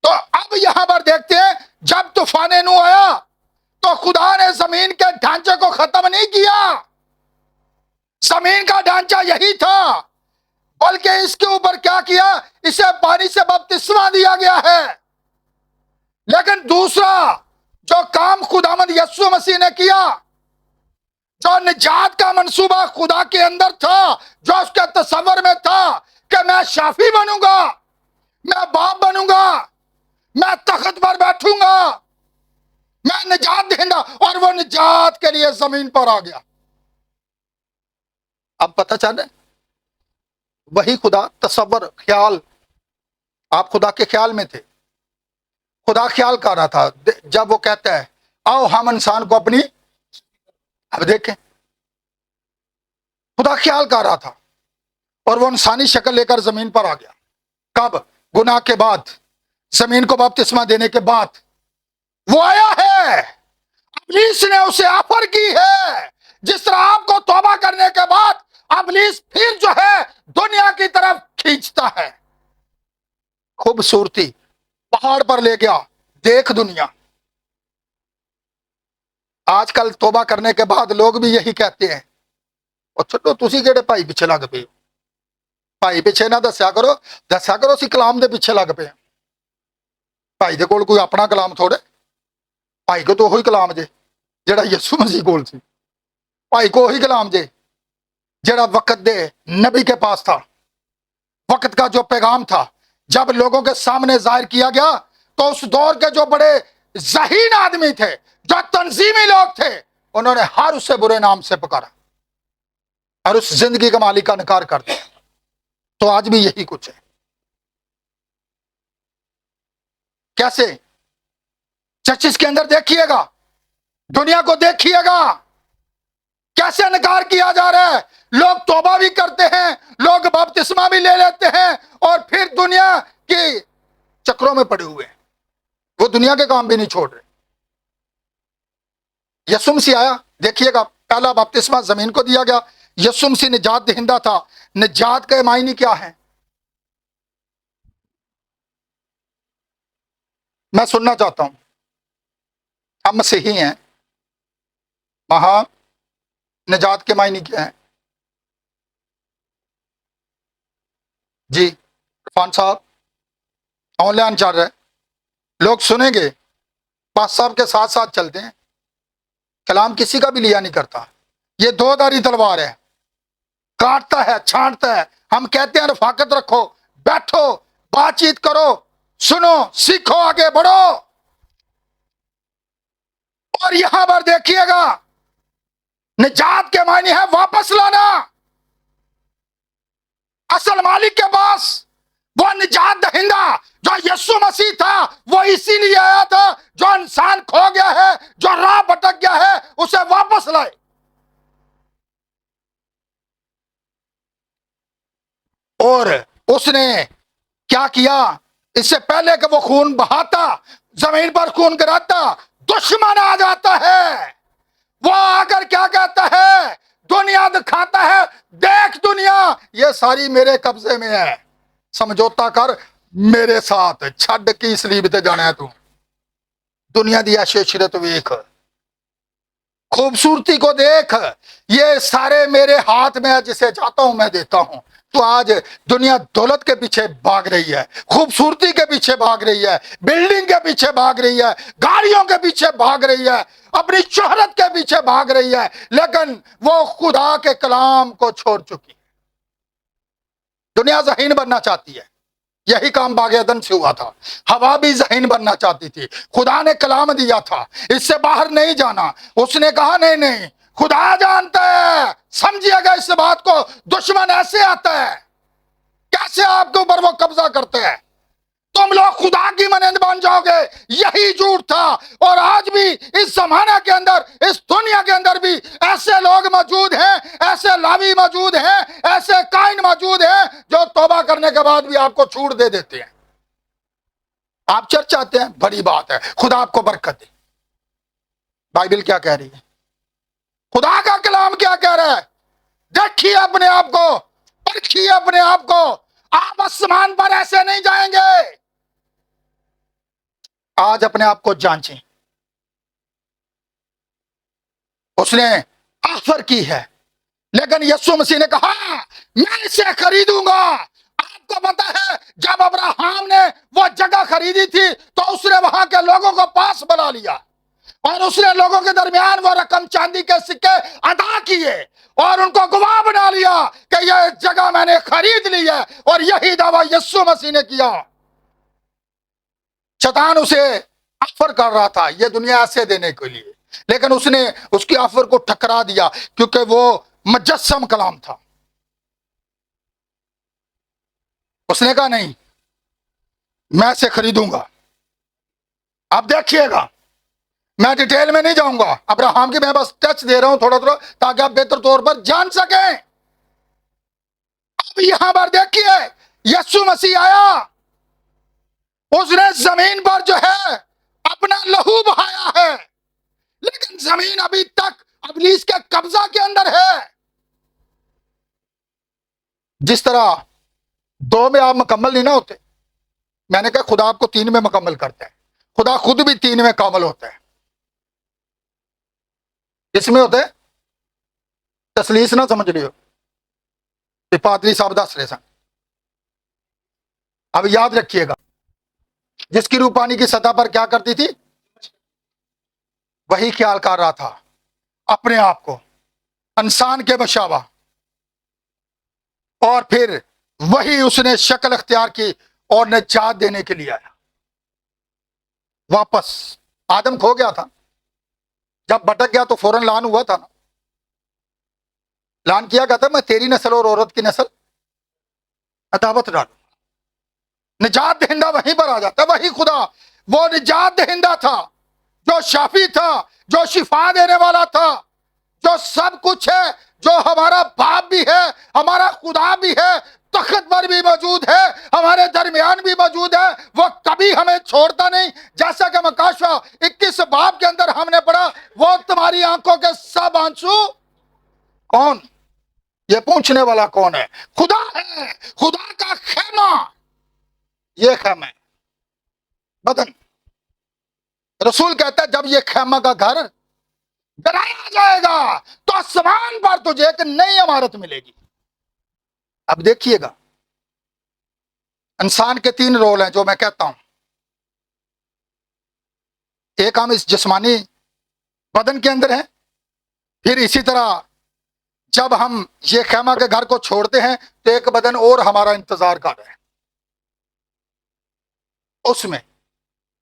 तो अब यहां पर देखते हैं जब तूफान नूह आया तो खुदा ने जमीन के ढांचे को खत्म नहीं किया। जमीन का ढांचा यही था, बल्कि इसके ऊपर क्या किया? इसे पानी से बपतिस्मा दिया गया है। लेकिन दूसरा जो काम खुदावंद यीशु मसीह ने किया, जो निजात का मंसूबा खुदा के अंदर था, जो उसके तस्वर में था कि मैं शाफी बनूंगा, मैं बाप बनूंगा, मैं तख्त पर बैठूंगा, मैं निजात देंगा, और वो निजात के लिए जमीन पर आ गया। अब पता चले वही खुदा तस्वर, ख्याल, आप खुदा के ख्याल में थे। खुदा ख्याल कर रहा था जब वो कहता है आओ हम इंसान को अपनी, अब देखें खुदा ख्याल कर रहा था और वो इंसानी शक्ल लेकर जमीन पर आ गया। कब? गुनाह के बाद, जमीन को बपतिस्मा देने के बाद वो आया है। इब्लीस ने उसे ऑफर की है। जिस तरह आपको तौबा करने के बाद इब्लीस फिर जो है दुनिया की तरफ खींचता है। खूबसूरती पहाड़ पर ले गया, देख दुनिया। आजकल तौबा करने के बाद लोग भी यही कहते हैं, और छो तुसी केड़े भाई पिछे लग पे, भाई पिछे ना दस्या करो सी कलाम दे पिछे लग पे। भाई दे कोल कोई अपना कलाम थोड़े, ਭਾਈ ਕੋ ਤਾਂ ਉਹੀ ਕਲਾਮ ਜੇ ਜਿਹੜਾ ਯਿਸੂ ਮਸੀह ਕੋਲ ਸੀ। ਭਾਈ को वही कलाम जे जेड़ा वक्त दे नबी के पास था। वक्त का जो पैगाम था जब लोगों के सामने जाहिर किया गया तो उस दौर के जो बड़े ज़हीन आदमी थे, जो तंजीमी लोग थे, उन्होंने हर उससे बुरे नाम से पुकारा और उस जिंदगी का मालिक का इनकार कर दिया। तो आज भी यही कुछ है। कैसे चर्चिस के अंदर देखिएगा, दुनिया को देखिएगा, कैसे इनकार किया जा रहा है। लोग तौबा भी करते हैं, लोग बपतिस्मा भी ले लेते हैं और फिर दुनिया के चक्रों में पड़े हुए हैं। वो दुनिया के काम भी नहीं छोड़ रहे। यीशु मसीह आया, देखिएगा पहला बपतिस्मा जमीन को दिया गया। यीशु मसीह निजात दहिंदा था। निजात के मायने क्या है? मैं सुनना चाहता हूं। हम मसीही हैं, वहां निजात के मायने क्या है? जी खान साहब, ऑनलाइन चल रहा है, लोग सुनेंगे, पास साहब के साथ साथ चलते हैं। कलाम किसी का भी लिया नहीं करता। ये दो धारी तलवार है, काटता है, छांटता है। हम कहते हैं रफाकत रखो, बैठो, बातचीत करो, सुनो, सीखो, आगे बढ़ो। और यहां पर देखिएगा, निजात के मायने है वापस लाना असल मालिक के पास। वो निजात दहिंदा जो यीशु मसीह था, वो इसीलिए आया था, जो इंसान खो गया है, जो राह भटक गया है, उसे वापस लाए। और उसने क्या किया? इससे पहले कि वो खून बहाता, जमीन पर खून गिराता, दुश्मन आ जाता है। वो आकर क्या कहता है? दुनिया दिखाता है, देख दुनिया, ये सारी मेरे कब्जे में है, समझौता कर मेरे साथ, छड़ की सलीब ते जाना है तू। दुनिया दी ऐशो-इशरत वेख, खूबसूरती को देख, ये सारे मेरे हाथ में है, जिसे चाहता हूं मैं देता हूं। तो आज दुनिया दौलत के पीछे भाग रही है, खूबसूरती के पीछे भाग रही है, बिल्डिंग के पीछे भाग रही है, गाड़ियों के पीछे भाग रही है, अपनी शोहरत के पीछे भाग रही है, लेकिन वो खुदा के कलाम को छोड़ चुकी है। दुनिया ज़हीन बनना चाहती है। यही काम बाग अदन से हुआ था। हवा भी ज़हीन बनना चाहती थी। खुदा ने कलाम दिया था, इससे बाहर नहीं जाना। उसने कहा नहीं नहीं, खुदा जानता है। समझिएगा इस बात को, दुश्मन ऐसे आता है, कैसे आपके ऊपर वो कब्जा करते हैं। तुम लोग खुदा की मनिंद बन जाओगे, यही झूठ था। और आज भी इस जमाने के अंदर, इस दुनिया के अंदर भी ऐसे लोग मौजूद हैं, ऐसे लावी मौजूद हैं, ऐसे काइन मौजूद हैं, जो तौबा करने के बाद भी आपको छूट दे देते हैं। आप चर्च चाहते हैं, बड़ी बात है, खुदा आपको बरकत दे। बाइबल क्या कह रही है? खुदा का कलाम क्या कह रहा है? देखिए अपने आप को, परखिए अपने आप को। आप आसमान पर ऐसे नहीं जाएंगे। आज अपने आप को जांचें। उसने ऑफर की है, लेकिन यीशु मसीह ने कहा मैं इसे खरीदूंगा। आपको पता है, जब अब्राहम ने वो जगह खरीदी थी तो उसने वहां के लोगों को पास बुला लिया और उसने लोगों के दरमियान वो रकम चांदी के सिक्के अदा किए और उनको गवाह बना लिया कि यह जगह मैंने खरीद ली है। और यही दावा यीशु मसीह ने किया। शैतान उसे ऑफर कर रहा था ये दुनिया ऐसे देने के लिए, लेकिन उसने उसकी ऑफर को ठकरा दिया, क्योंकि वो मुजस्सम कलाम था। उसने कहा नहीं, मैं इसे खरीदूंगा। अब देखिएगा, मैं डिटेल में नहीं जाऊंगा, अब्राहम की मैं बस टच दे रहा हूं थोड़ा थोड़ा, ताकि आप बेहतर तौर पर जान सकें। अब यहां पर देखिए, यीशु मसीह आया, उसने जमीन पर जो है अपना लहू बहाया है, लेकिन जमीन अभी तक इब्लीस के कब्जा के अंदर है। जिस तरह दो में आप मुकम्मल नहीं ना होते, मैंने कहा खुदा आपको तीन में मुकम्मल करता है। खुदा खुद भी तीन में कामल होता है। इसमें होते है तसलीस ना समझ लियो, पादरी साहब दस रहे सन। अब याद रखिएगा, जिसकी रूह पानी की सतह पर क्या करती थी? वही ख्याल कर रहा था अपने आप को इंसान के मशाबा, और फिर वही उसने शक्ल अख्तियार की और निजात देने के लिए आया वापस। आदम खो गया था, जब भटक गया तो फौरन लान हुआ था ना, लान किया गया था, मैं तेरी नस्ल और औरत की नस्ल अदावत डालू। निजात दहिंदा वहीं पर आ जाता, वही खुदा वो निजात दहिंदा था, जो शाफी था, जो शिफा देने वाला था, जो सब कुछ है, जो हमारा बाप भी है, हमारा खुदा भी है, तख्त पर भी मौजूद है, हमारे दरमियान भी मौजूद है। वो कभी हमें छोड़ता नहीं। जैसा कि मकाशा 21 बाब के अंदर हमने पढ़ा, वो तुम्हारी आंखों के सब आंसू कौन, ये पूछने वाला कौन है? खुदा है। खुदा का खेमा, ये खेमा है बदन। रसूल कहता है जब ये खेमा का घर बनाया जाएगा तो आसमान पर तुझे एक नई इमारत मिलेगी। अब देखिएगा, इंसान के 3 रोल हैं जो मैं कहता हूं। एक हम इस जिस्मानी बदन के अंदर हैं, फिर इसी तरह जब हम ये खेमा के घर को छोड़ते हैं तो एक बदन और हमारा इंतजार कर रहा है, उसमें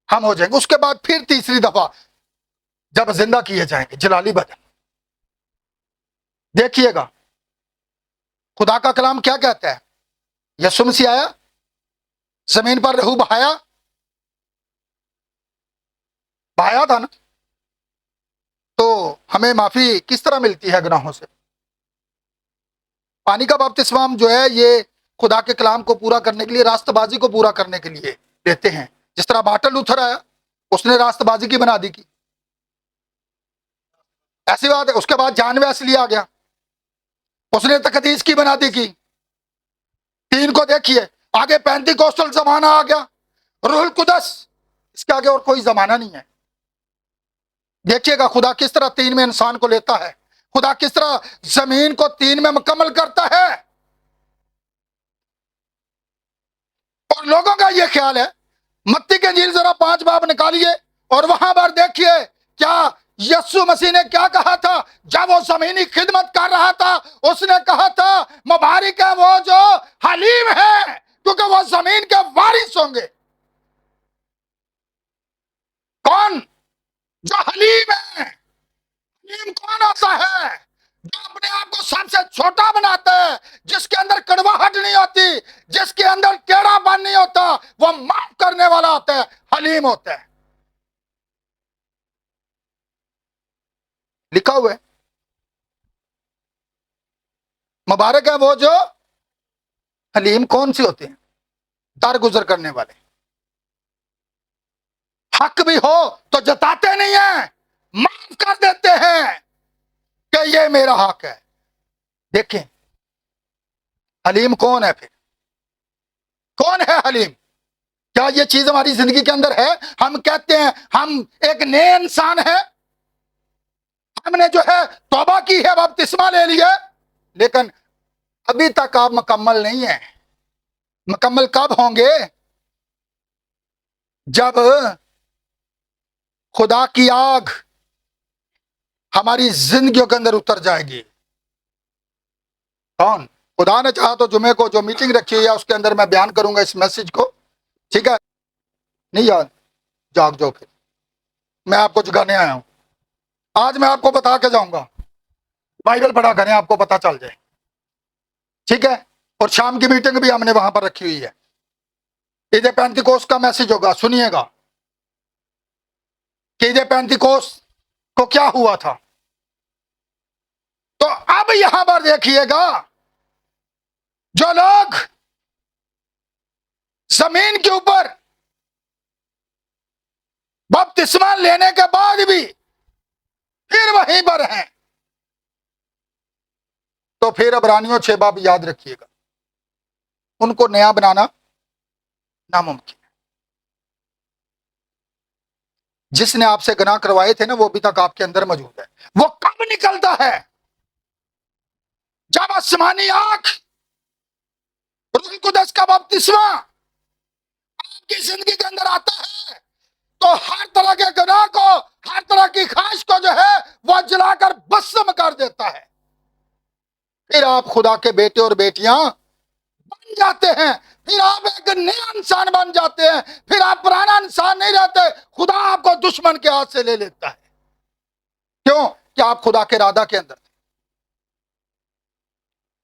हम हो जाएंगे। उसके बाद फिर तीसरी दफा जब जिंदा किए जाएंगे जलाली बदन। देखिएगा खुदा का कलाम क्या कहता है, यीशु मसीह आया, जमीन पर लहू बहाया, बहाया था ना, तो हमें माफी किस तरह मिलती है गुनाहों से? पानी का बपतिस्मा जो है ये खुदा के कलाम को पूरा करने के लिए, रास्तबाजी को पूरा करने के लिए देते हैं। जिस तरह मार्टिन लूथर आया, उसने रास्तबाजी की बना दी की, ऐसी बात है। उसके बाद जॉन वेस्ली आ गया, उसने तकदीस की बना दी की। 3 को देखिए, आगे पेंटिकोस्टल जमाना आ गया, रूहुल कुदस, इसके आगे और कोई जमाना नहीं है। देखिएगा खुदा किस तरह 3 में इंसान को लेता है, खुदा किस तरह जमीन को 3 में मुकम्मल करता है। और लोगों का यह ख्याल है, मत्ती के इंजील जरा 5 बाब निकालिए और वहां पर देखिए क्या यीशु मसीह ने क्या कहा था जब वो जमीनी खिदमत कर रहा था। उसने कहा था मुबारक है वो जो हलीम है, क्योंकि वो जमीन के वारिस होंगे। कौन? जो हलीम है। हलीम कौन होता है? जो अपने आप को सबसे छोटा बनाता है, जिसके अंदर कड़वाहट नहीं होती, जिसके अंदर टेढ़ापन नहीं होता, वो माफ करने वाला होता है, हलीम होता है। लिखा हुआ है मुबारक है वो जो हलीम। कौन सी होते हैं? दरगुजर करने वाले। हक भी हो तो जताते नहीं है, माफ कर देते हैं कि ये मेरा हक है। देखें हलीम कौन है? फिर कौन है हलीम? क्या ये चीज हमारी जिंदगी के अंदर है? हम कहते हैं हम एक नए इंसान हैं, हमने जो है तौबा की है, बपतिस्मा ले लिया, लेकिन अभी तक आप मुकम्मल नहीं है। मुकम्मल कब होंगे? जब खुदा की आग हमारी जिंदगियों के अंदर उतर जाएगी। कौन? खुदा ने चाहा तो जुमे को जो मीटिंग रखी हुई है उसके अंदर मैं बयान करूंगा इस मैसेज को, ठीक है? नहीं याद? जाग जाओ, फिर मैं आपको जगाने आया हूं। आज मैं आपको बता के जाऊंगा, बाइबल पढ़ा करें, आपको पता चल जाए, ठीक है? और शाम की मीटिंग भी हमने वहां पर रखी हुई है। ईद पेंतिकोस्त का मैसेज होगा, सुनिएगा कि ईद पेंतिकोस्त को क्या हुआ था। तो अब यहां पर देखिएगा, जो लोग जमीन के ऊपर बपतिस्मा लेने के बाद भी फिर वहीं पर हैं, तो फिर इब्रानियों 6 बाब याद रखिएगा, उनको नया बनाना नामुमकिन है। जिसने आपसे गुनाह करवाए थे ना, वो अभी तक आपके अंदर मौजूद है। वो कब निकलता है? जब आसमानी आंख रूह कुदस का बपतिस्मा आपकी जिंदगी के अंदर आता है, تو ہر طرح کے گناہ کو، ہر طرح کی خواہش کو جو ہے وہ جلا کر بسم کر دیتا ہے۔ پھر آپ خدا کے بیٹے اور بیٹیاں بن جاتے ہیں، پھر آپ ایک نیا انسان بن جاتے ہیں، پھر آپ پرانا انسان نہیں رہتے۔ خدا آپ کو دشمن کے ہاتھ سے لے لیتا ہے۔ کیوں؟ کہ آپ خدا کے ارادہ کے اندر تھے۔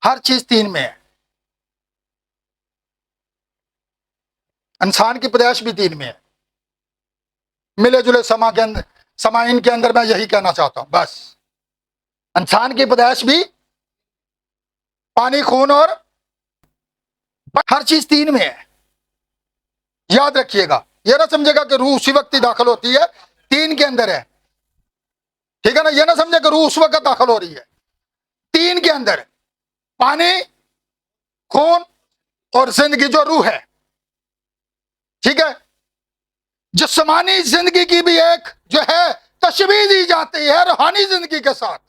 ہر چیز تین میں ہے۔ انسان کی پیدائش بھی تین میں ہے۔ ملے جلے سمائن کے اندر میں یہی کہنا چاہتا ہوں بس، انسان کی پیدائش بھی پانی، خون اور ہر چیز تین میں ہے۔ یاد رکھیے گا، یہ نہ سمجھے گا کہ روح اسی وقت ہی داخل ہوتی ہے، تین کے اندر ہے، ٹھیک ہے نا؟ یہ نہ سمجھے کہ روح اس وقت داخل ہو رہی ہے، تین کے اندر ہے، پانی، خون اور زندگی جو روح ہے، ٹھیک ہے؟ جسمانی زندگی کی بھی ایک جو ہے تشبیہ دی جاتی ہے روحانی زندگی کے ساتھ،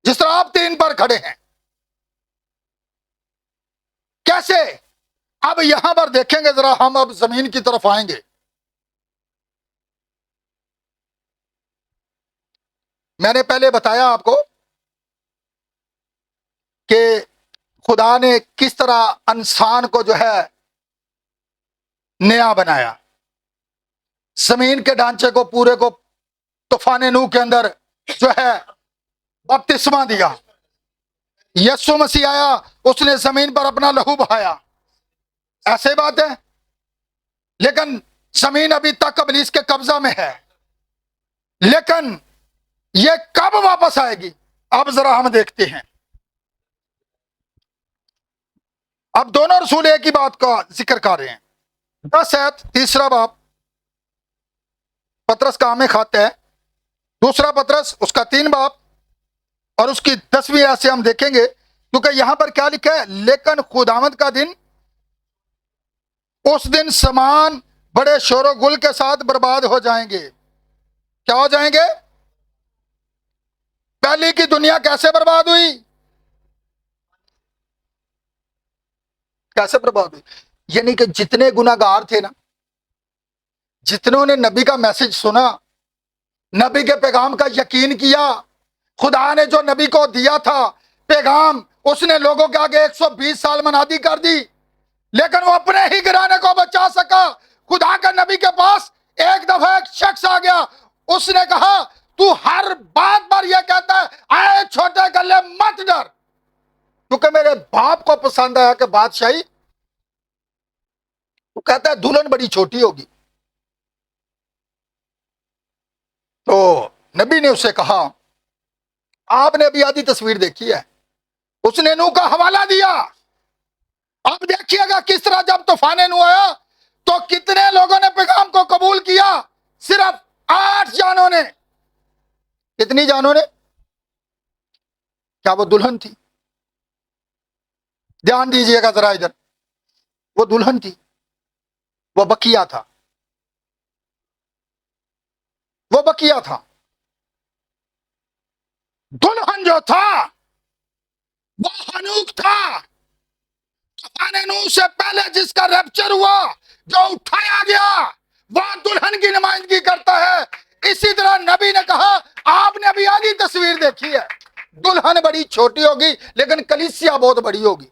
جس طرح آپ تین پر کھڑے ہیں۔ کیسے؟ اب یہاں پر دیکھیں گے ذرا، ہم اب زمین کی طرف آئیں گے۔ میں نے پہلے بتایا آپ کو کہ خدا نے کس طرح انسان کو جو ہے نیا بنایا، زمین کے ڈھانچے کو پورے کو طوفان نوح کے اندر جو ہے بپتسمہ دیا، یسوع مسیح آیا، اس نے زمین پر اپنا لہو بہایا، ایسے بات ہے۔ لیکن زمین ابھی تک ابلیس کے قبضہ میں ہے، لیکن یہ کب واپس آئے گی اب ذرا ہم دیکھتے ہیں۔ اب دونوں رسول ایک ہی بات کا ذکر کر رہے ہیں۔ 10 آیت، تیسرا باب، پطرس کا عام خط ہے، دوسرا پطرس اس کا 3 باب اور اس کی 10ویں آیت سے ہم دیکھیں گے، کیونکہ یہاں پر کیا لکھا ہے؟ لیکن خداوند کا دن، اس دن سامان بڑے شور و گل کے ساتھ برباد ہو جائیں گے۔ کیا ہو جائیں گے؟ پہلی کی دنیا کیسے برباد ہوئی؟ کیسے برباد ہوئی؟ یعنی کہ جتنے گناہگار تھے نا، جتنوں نے نبی کا میسج سنا، نبی کے پیغام کا یقین کیا، خدا نے جو نبی کو دیا تھا پیغام، اس نے لوگوں کے آگے 120 سال منادی کر دی، لیکن وہ اپنے ہی گھرانے کو بچا سکا۔ خدا کا نبی کے پاس ایک دفعہ ایک شخص آ گیا، اس نے کہا تو ہر بات پر یہ کہتا ہے اے چھوٹے گلے مت ڈر، کیونکہ میرے باپ کو پسند آیا کہ بادشاہی، وہ کہتا ہے دلہن بڑی چھوٹی ہوگی۔ تو نبی نے اسے کہا، آپ نے ابھی آدھی تصویر دیکھی ہے، اس نے نوح کا حوالہ دیا۔ اب دیکھیے گا کس طرح جب طوفان نوح آیا تو کتنے لوگوں نے پیغام کو قبول کیا؟ صرف 8 جانوں نے۔ کتنی جانوں نے؟ کیا وہ دلہن تھی؟ دھیان دیجئے گا ذرا ادھر، وہ دلہن تھی، وہ بقیہ تھا، وہ بقیہ تھا۔ دلہن جو تھا وہ حنوک تھا، طوفان نوح سے پہلے جس کا ریپچر ہوا، جو اٹھایا گیا، وہ دلہن کی نمائندگی کرتا ہے۔ اسی طرح نبی نے کہا، آپ نے ابھی آدھی تصویر دیکھی ہے، دلہن بڑی چھوٹی ہوگی لیکن کلیسیا بہت بڑی ہوگی۔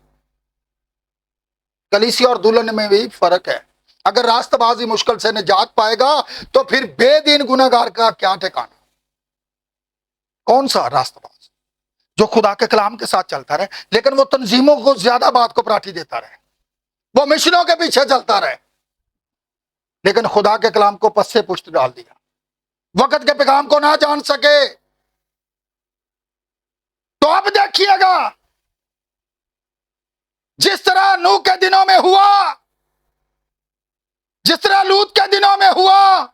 کلیسیا اور دلہن میں بھی فرق ہے۔ اگر راست بازی مشکل سے نجات پائے گا تو پھر بے دین گناہگار کا کیا ٹھکانا؟ کون سا راست باز جو خدا کے کلام کے ساتھ چلتا رہے لیکن وہ تنظیموں کو زیادہ بات کو پراٹھی دیتا رہے، وہ مشنوں کے پیچھے چلتا رہے، لیکن خدا کے کلام کو پس سے پشت ڈال دیا، وقت کے پیغام کو نہ جان سکے۔ تو اب دیکھیے گا جس طرح نوح کے دنوں میں ہوا، جس طرح لوط کے دنوں میں ہوا،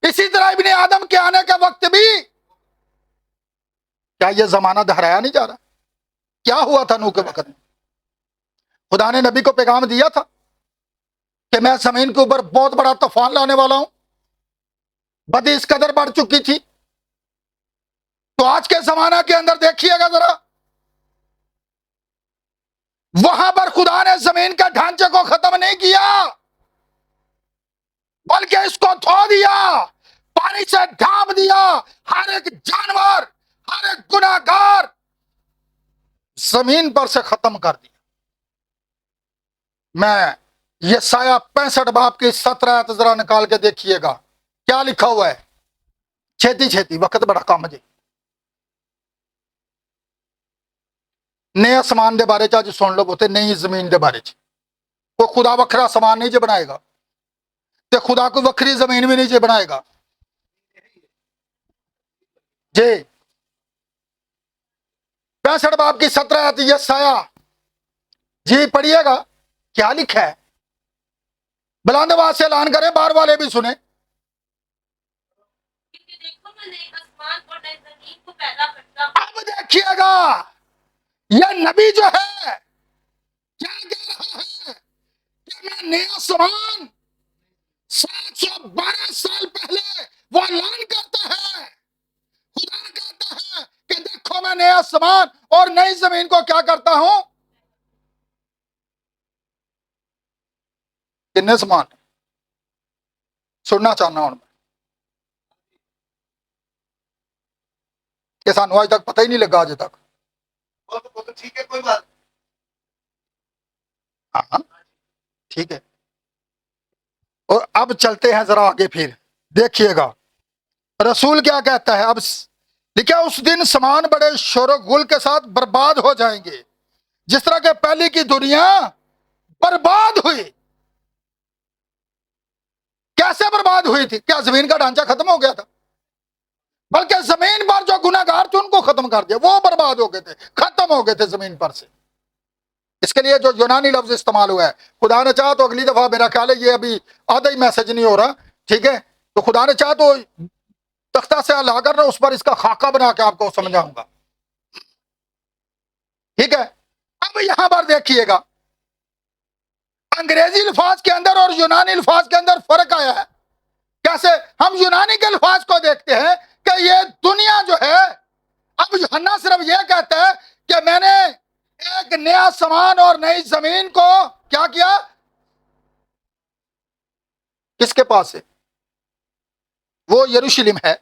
اسی طرح ابن آدم کے آنے کے وقت بھی کیا یہ زمانہ دہرایا نہیں جا رہا؟ کیا ہوا تھا نوح کے وقت میں؟ خدا نے نبی کو پیغام دیا تھا کہ میں زمین کے اوپر بہت بڑا طوفان لانے والا ہوں، بدی اس قدر بڑھ چکی تھی۔ تو آج کے زمانہ کے اندر دیکھیے گا ذرا، وہاں پر خدا نے زمین کے ڈھانچے کو ختم نہیں کیا، बल्कि इसको धो दिया, पानी से ढांप दिया, हर एक जानवर, हर एक गुनाहगार जमीन पर से खत्म कर दिया। मैं यशाया 65 बाब की 17 आयत जरा निकाल के देखिएगा, क्या लिखा हुआ है। छेती छेती, वक्त बड़ा कम जी। नए आसमान के बारे च अज सुन लो बोते, नई जमीन के बारे च कोई खुदा वखरा आसमान नहीं जे बनाएगा, ते खुदा कोई वखरी जमीन भी नहीं जे बनाएगा जी। 65 बाब की 17 आयत यशाया जी, पढ़िएगा क्या लिखा है। बुलंद आवाज से ऐलान करें, बाहर वाले भी सुने। क्योंकि देखो मैं नए आसमान और नई जमीन को पैदा करता हूँ। अब देखिएगा, यह नबी जो है क्या कह रहा है कि मैं नया आसमान 712 साल पहले वो ऐलान करता है, खुदा कहता है कि देखो मैं नया आसमान और नई जमीन को क्या करता हूं। किन्ने समान सुनना चाहना हूं कि सानू आज तक पता ही नहीं लगा, अजे तक। तो ठीक है, कोई बात। हाँ ठीक है। और अब चलते हैं जरा आगे, फिर देखिएगा रसूल क्या कहता है। अब लिखा, उस दिन समान बड़े शोर गुल के साथ बर्बाद हो जाएंगे, जिस तरह के पहले की दुनिया बर्बाद हुई। कैसे बर्बाद हुई थी? क्या जमीन का ढांचा खत्म हो गया था? बल्कि जमीन पर जो गुनाहगार थे उनको खत्म कर दिया, वो बर्बाद हो गए थे, खत्म हो गए थे जमीन पर से। इसके लिए जो यूनानी लफ्ज इस्तेमाल हुआ है, खुदा ने चाहा तो अगली दफा, मेरा ख्याल है ये अभी आधा ही मैसेज नहीं हो रहा, ठीक है, तो खुदा ने चाहा तो तख्ता से ला कर ना उस पर इसका खाका बना के आपको समझाऊंगा, ठीक है। अब यहां पर देखिएगा, अंग्रेजी अल्फाज के अंदर और यूनानी अल्फाज के अंदर फर्क आया है। कैसे? हम यूनानी के अल्फाज को देखते हैं कि ये दुनिया जो है, अब यूहन्ना सिर्फ ये कहता है कि मैंने एक नया समान और नई जमीन को क्या किया। किसके पास है? वो यरूशलेम है।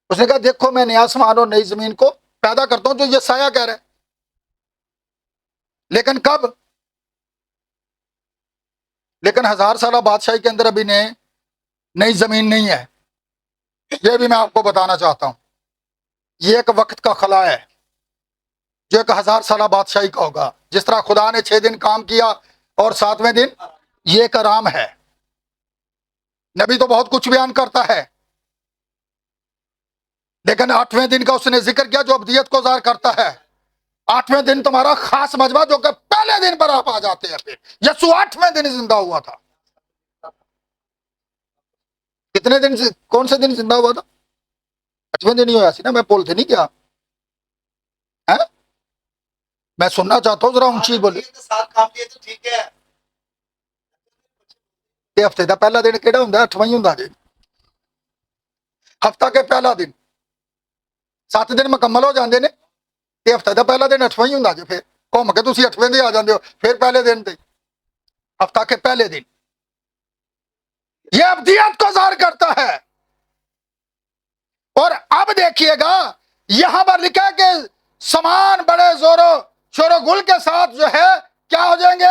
उसने कहा देखो मैं नया समान और नई जमीन को पैदा करता हूं, जो यशायाह कह रहा है। लेकिन कब? लेकिन 1000 साल बादशाही के अंदर अभी नई जमीन नहीं है। यह भी मैं आपको बताना चाहता हूं, ये एक वक्त का खला है जो एक 1000 साल बादशाही का होगा। जिस तरह खुदा ने 6 दिन काम किया और 7वें दिन ये एक आराम है। नबी तो बहुत कुछ बयान करता है, लेकिन 8वें दिन का उसने जिक्र किया जो अब्दियत को ज़ाहिर करता है। 8वें दिन तुम्हारा खास मजमा, जो कि पहले दिन पर आप आ जाते हैं। फिर यीशु 8वें दिन जिंदा हुआ था। कितने दिन से, कौन से दिन जिंदा हुआ था? 8वें दिन ही होया सी ना, मैं बोलते नहीं क्या है? मैं सुनना चाहता हूं, जरा ऊंची बोली। साथ काम किए तो ठीक है। ते हफ्ते का पहला दिन केड़ा हुंदा? 8वां ही हुंदा जी। हफ्ता के पहला दिन, 7 दिन मुकम्मल हो जाते ने, ते हफ्ते का पहला दिन 8वां ही हुंदा जी। फिर घूम के तुसीं 8वें दिन आ जाते हो, फिर पहले दिन ते हफ्ता के पहले दिन। यह अब्दियत को ज़ाहिर करता है। और अब देखिएगा, यहां पर लिखा है कि समान बड़े जोरों शोरो गुल के साथ जो है क्या हो जाएंगे?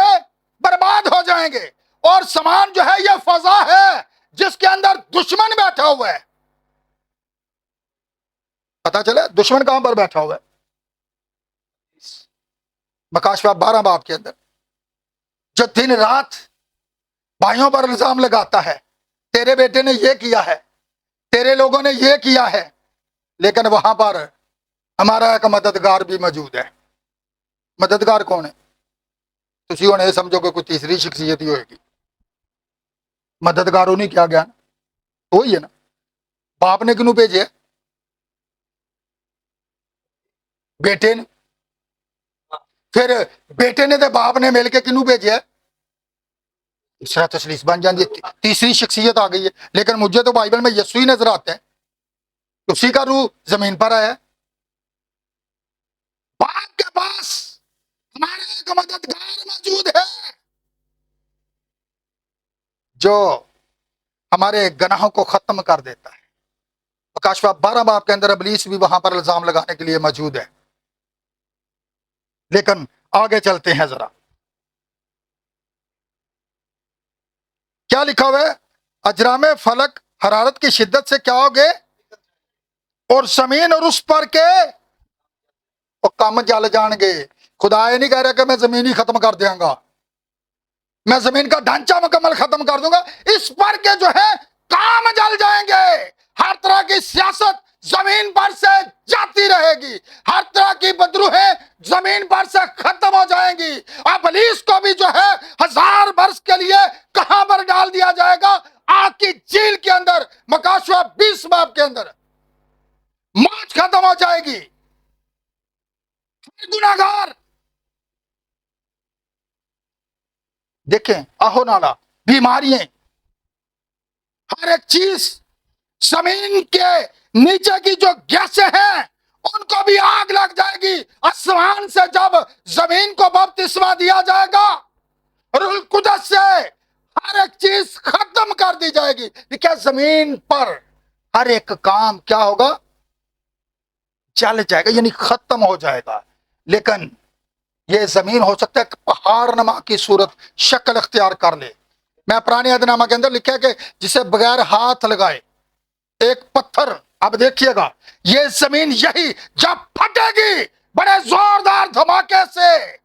बर्बाद हो जाएंगे। और समान जो है यह फजा है जिसके अंदर दुश्मन बैठा हुआ है। पता चले दुश्मन कहां पर बैठा हुआ है? मकाशवा 12 बाब के अंदर, जो दिन रात भाइयों पर इल्जाम लगाता है, तेरे बेटे ने यह किया है, तेरे लोगों ने यह किया है। लेकिन वहां पर हमारा एक मददगार भी मौजूद है। मददगार कौन है? तुसी हुण ये समझोगे कोई तीसरी शख्सियत ही होगी। मददगार उन्हीं क्या ज्ञान, वही है ना। बाप ने किनू भेजे? बेटे ने। फिर बेटे ने ते बाप ने मिलके किनू भेजे? तीसरा तसलीस बन जाती है, तीसरी शख्सियत आ गई है। लेकिन मुझे तो बाइबल में यीशु ही नजर आता है, उसी का रूह जमीन पर आया है। बाप के पास हमारा एक मददगार मौजूद है जो हमारे गनाहों को खत्म कर देता है। काशवा 12 बाब के अंदर इब्लीस भी वहां पर इल्जाम लगाने के लिए मौजूद है। लेकिन आगे चलते हैं जरा, क्या लिखा हुआ है? अजराम फलक हरारत की शिद्दत से क्या होगे, और जमीन और उस पर के और काम जल जाएंगे। खुदा ये नहीं कह रहा कि मैं जमीन ही खत्म कर दूंगा, मैं जमीन का ढांचा मुकम्मल खत्म कर दूंगा। इस पर के जो है काम जल जाएंगे। हर तरह की सियासत जमीन पर से जाती रहेगी, हर तरह की बदरूहें जमीन पर से खत्म हो जाएंगी। इब्लीस को भी जो है 1000 वर्ष के लिए कहां पर डाल दिया जाएगा? आग की झील के अंदर। मकाशवा 20 बाब के अंदर मौत खत्म हो जाएगी। गुनाहगार देखें, आहो नाला, बीमारियां, हर एक चीज, जमीन के नीचे की जो गैसें हैं उनको भी आग लग जाएगी। आसमान से जब जमीन को बपतिस्मा दिया जाएगा, रूह कुदस से हर एक चीज खत्म कर दी जाएगी। देखिए, जमीन पर हर एक काम क्या होगा? जल जाएगा, यानी खत्म हो जाएगा। लेकिन ये जमीन हो सकता है पहाड़ नमा की सूरत शक्ल इख्तियार कर ले। मैं पुराने अहदनामा के अंदर लिखा है कि जिसे बगैर हाथ लगाए एक पत्थर, अब देखिएगा ये जमीन यही जब फटेगी बड़े जोरदार धमाके से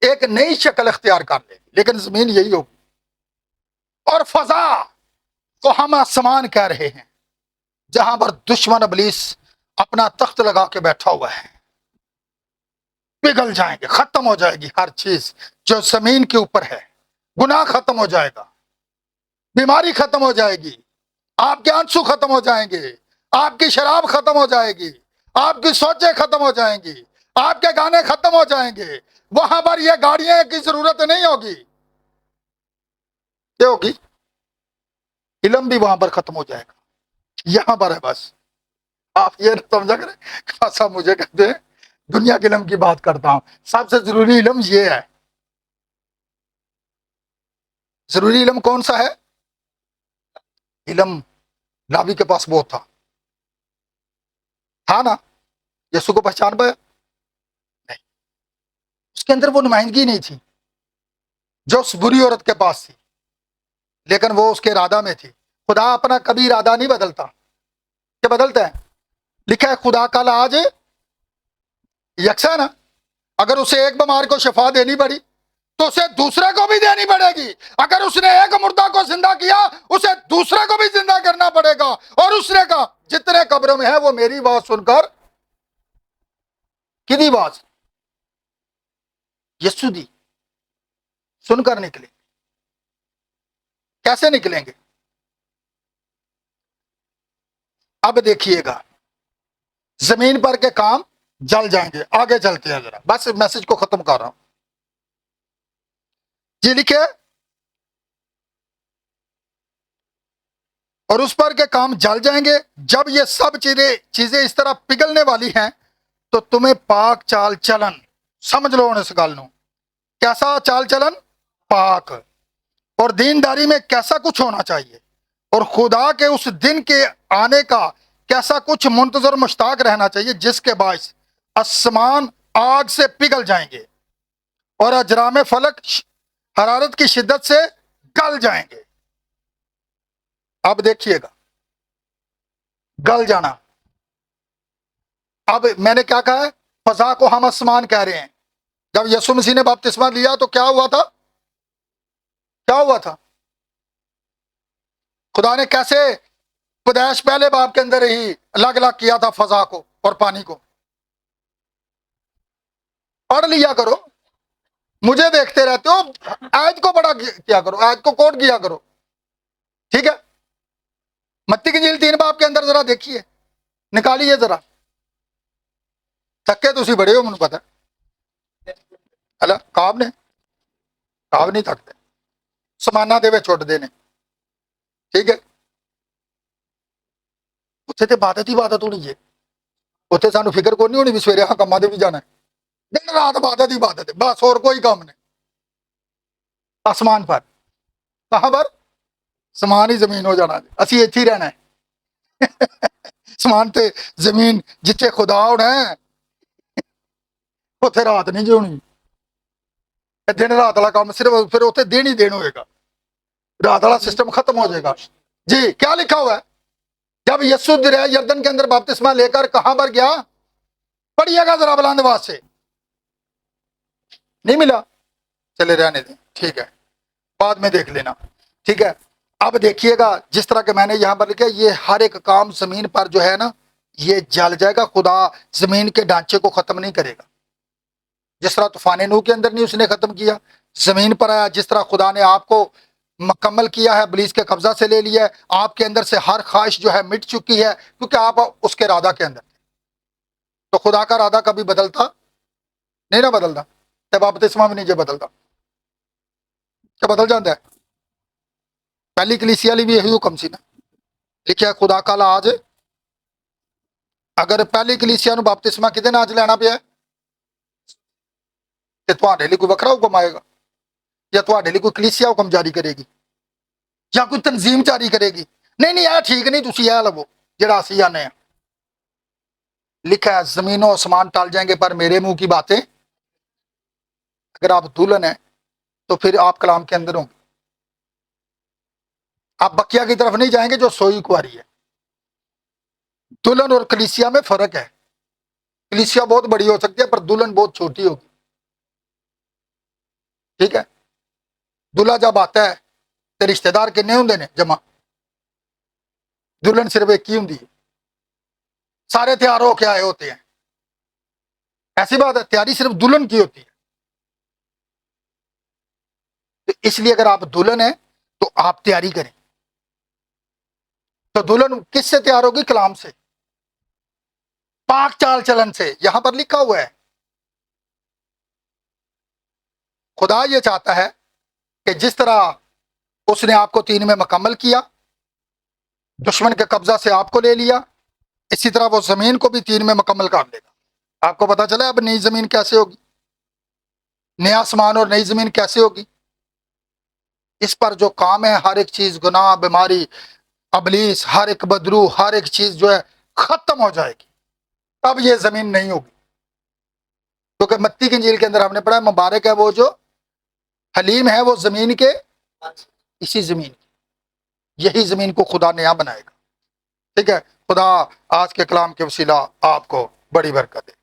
एक नई शक्ल इख्तियार कर ले, लेकिन जमीन यही होगी। और फजा को हम आसमान कह रहे हैं, जहां पर दुश्मन इब्लीस अपना तख्त लगा के बैठा हुआ है। पिघल जाएंगे, खत्म हो जाएगी हर चीज जो जमीन के ऊपर है। गुनाह खत्म हो जाएगा, बीमारी खत्म हो जाएगी, आपके आंसू खत्म हो जाएंगे, आपकी शराब खत्म हो जाएगी, आपकी सोचें खत्म हो जाएंगी, आपके गाने खत्म हो जाएंगे। वहां पर ये गाड़ियां की जरूरत नहीं होगी। क्या होगी? इल्म भी वहां पर खत्म हो जाएगा। यहां पर है बस। आप ये समझा करें, खासा मुझे कहते हैं दुनिया के इल्म की बात करता हूं। सबसे जरूरी इल्म ये है। जरूरी इल्म कौन सा है? इल्म लावी के पास बहुत था ना? यीशु को पहचान पाया नहीं, उसके अंदर वो नुमाइंदगी नहीं थी जो उस बुरी औरत के पास थी, लेकिन वो उसके इरादा में थी। खुदा अपना कभी इरादा नहीं बदलता। क्या बदलता है? लिखा है खुदा कल आज यकसा ना। अगर उसे एक बीमार को शिफा देनी पड़ी तो उसे दूसरे को भी देनी पड़ेगी। अगर उसने एक मुर्दा को जिंदा किया उसे दूसरे को भी जिंदा करना पड़ेगा। और उसने कहा जितने कब्रों में है वो मेरी बात सुनकर, किदी बात? यीशु दी सुनकर निकले। कैसे निकलेंगे? अब देखिएगा, जमीन पर के काम जल जाएंगे। आगे चलते हैं जरा, बस मैसेज को खत्म कर रहा हूं जी। लिखे, और उस पर के काम जल जाएंगे। जब ये सब चीजें इस तरह पिघलने वाली हैं तो तुम्हें पाक चाल चलन, समझ लो इस गल नूं, कैसा चाल चलन? पाक। और दीनदारी में कैसा कुछ होना चाहिए, और खुदा के उस दिन के आने का कैसा कुछ मुंतजर मुश्ताक रहना चाहिए, जिसके बायस आसमान आग से पिघल जाएंगे और अजराम फलक हरारत की शिद्दत से गल जाएंगे। अब देखिएगा, गल जाना। अब मैंने क्या कहा है? फजा को हम आसमान कह रहे हैं। जब यीशु मसीह ने बपतिस्मा लिया तो क्या हुआ था? क्या हुआ था? खुदा ने कैसे पैदाइश पहले बाब के अंदर ही अलग अलग किया था फजा को और पानी को। पढ़ लिया करो, मुझे देखते रहते हो। आज को बड़ा किया करो, आज को कोट किया करो, ठीक है? मत्ती की इंजील 3 बाब के अंदर जरा देखिए, निकालिए जरा। थके तुसी बड़े हो, मुझे पता है। काब नहीं थकते, समाना दे छुट देने, ठीक है? उत्थे ते इबादत होनी है। उत्थे सानू फिक्र कोई नहीं होनी भी सवेरे हाँ कम्मा दे भी जाना है। दिन रात इबादत है, बस और कोई काम नहीं। आसमान पर, कहां पर? ਸਮਾਨ ਹੀ ਜ਼ਮੀਨ ਹੋ ਜਾਣਾ, ਅਸੀਂ ਇੱਥੇ ਹੀ ਰਹਿਣਾ ਹੈ। ਸਮਾਨ ਤੇ ਜ਼ਮੀਨ ਜਿੱਥੇ ਖੁਦਾ ਹੋਣਾ ਹੈ, ਉੱਥੇ ਰਾਤ ਨਹੀਂ ਜਿਉਣੀ। ਇਹ ਦਿਨ ਰਾਤ ਵਾਲਾ ਕੰਮ ਸਿਰਫ ਫਿਰ ਉੱਥੇ ਦਿਨ ਹੀ ਦਿਨ ਹੋਏਗਾ, रात वाला सिस्टम खत्म हो जाएगा। जी क्या लिखा हुआ है? जब यीशु दरिया यरदन के अंदर बपतिस्मा लेकर कहां पर गया, पढ़िएगा जरा बुलंद आवाज से। नहीं मिला, चले रहने दें, ठीक है, बाद में देख लेना, ठीक है। अब देखिएगा जिस तरह के मैंने यहां पर लिखा, ये हर एक काम जमीन पर जो है ना, ये जल जाएगा। खुदा जमीन के ढांचे को खत्म नहीं करेगा। जिस तरह तूफान नूह के अंदर नहीं उसने खत्म किया, जमीन पर आया। जिस तरह खुदा ने आपको मुकम्मल किया है, इब्लीस के कब्जा से ले लिया है, आपके अंदर से हर ख्वाहिश जो है मिट चुकी है, क्योंकि आप उसके इरादा के अंदर थे। तो खुदा का इरादा कभी बदलता नहीं ना, बदलता तब बपतिस्मा भी नहीं जो बदलता, क्या बदल जाता है। पहली कलीसिया भी यही हुक्म सी ना, लिखा खुदा का लाज। अगर पहली कलीसिया बपतिस्मा किदे नाज लेना पिया तो तुहाडे लिए कोई वखरा हुक्म आएगा, या तुहाडे लिए कोई कलीसिया हुक्म जारी करेगी, या कोई तंजीम जारी करेगी। नहीं नहीं, यह ठीक नहीं, तुसी यह लवो जिहड़ा असीं आने हैं। लिखा है जमीनों आसमान टल जाएंगे पर मेरे मुंह की बातें। अगर आप दुल्हन है तो फिर आप कलाम के अंदर होंगे, आप बकिया की तरफ नहीं जाएंगे जो सोई कुंवारी है। दुल्हन और कलीसिया में फर्क है। कलीसिया बहुत बड़ी हो सकती है पर दुल्हन बहुत छोटी होगी, ठीक है। दूल्हा जब आता है तो रिश्तेदार किन्ने होंगे ने जमा, दुल्हन सिर्फ एक ही होंगी है, सारे तैयार होके आए होते हैं। ऐसी बात है, तैयारी सिर्फ दुल्हन की होती है। तो इसलिए अगर आप दुल्हन है तो आप तैयारी करें। तो दुल्हन किससे तैयार होगी? कलाम से, पाक चाल चलन से। यहां पर लिखा हुआ है खुदा ये चाहता है कि जिस तरह उसने आपको 3 में मुकम्मल किया, दुश्मन के कब्जा से आपको ले लिया, इसी तरह वो जमीन को भी 3 में मुकम्मल कर लेगा। आपको पता चला अब नई जमीन कैसे होगी, नया आसमान और नई जमीन कैसे होगी। इस पर जो काम है, हर एक चीज, गुनाह, बीमारी, इब्लीस, हर एक बदरू, हर एक चीज जो है खत्म हो जाएगी। तब ये जमीन नहीं होगी, क्योंकि मत्ती की इंजील के अंदर हमने पढ़ा, मुबारक है वो जो हलीम है, वो जमीन के, इसी जमीन की, यही जमीन को खुदा नया बनाएगा, ठीक है। खुदा आज के कलाम के वसीला आपको बड़ी बरकत दे।